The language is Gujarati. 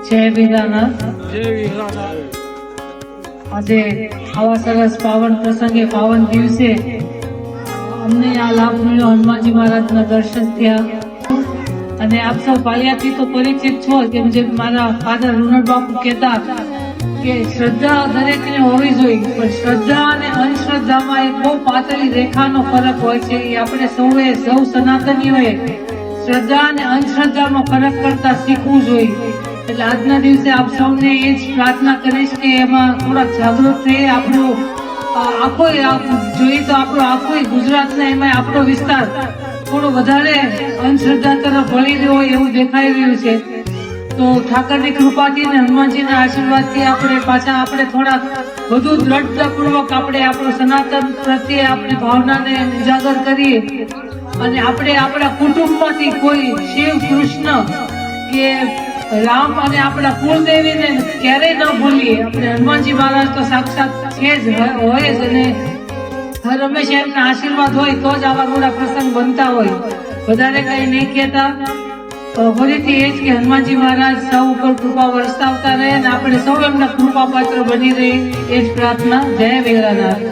જય વીરાનાથ। આજે આવા સરસ પાવન પ્રસંગે પાવન દિવસે અમને આ લાભ મળ્યો, હનુમાનજી મહારાજના દર્શન થયા। અને આપ સૌ પાલિયાથી તો પરિચિત છો, કેમ જે મારા ફાધર રૂનડ બાપુ કહેતા કે શ્રદ્ધા દરેકને હોવી જોઈએ, પણ શ્રદ્ધા અને અંધશ્રદ્ધામાં એક બહુ પાતળી રેખાનો ફરક હોય છે। એ આપણે સૌ સનાતનીઓએ શ્રદ્ધા અને અંધશ્રદ્ધામાં ફરક કરતા શીખવું જોઈએ। એટલે આજના દિવસે આપ સૌને એ જ પ્રાર્થના કરીશ કે એમાં થોડા જાગૃત થઈએ। આપણું આખો જોઈએ તો આપણો આખો ગુજરાતના એમાં આપણો વિસ્તાર થોડો વધારે અંધશ્રદ્ધા તરફ વળી રહ્યો હોય એવું દેખાઈ રહ્યું છે। તો ઠાકરની કૃપાથી ને હનુમાનજીના આશીર્વાદથી આપણે થોડા વધુ દ્રઢતાપૂર્વક આપણે આપણો સનાતન પ્રત્યે આપણી ભાવનાને ઉજાગર કરીએ અને આપણે આપણા કુટુંબમાંથી કોઈ શિવ, કૃષ્ણ કે રામ અને આપણા કુળદેવીને ક્યારેય ન ભૂલીએ। આપણે હનુમાનજી મહારાજ તો સાક્ષાત છે જ, હોય જ, અને હર હંમેશા એમના આશીર્વાદ હોય તો જ આવા મોટા પ્રસંગ બનતા હોય। વધારે કઈ નહીં કહેતા, ફરીથી એ જ કે હનુમાનજી મહારાજ સૌ ઉપર કૃપા વરસાવતા રહે અને આપણે સૌ એમના કૃપા પાત્ર બની રહી, એ જ પ્રાર્થના। જય વીરાનાથ।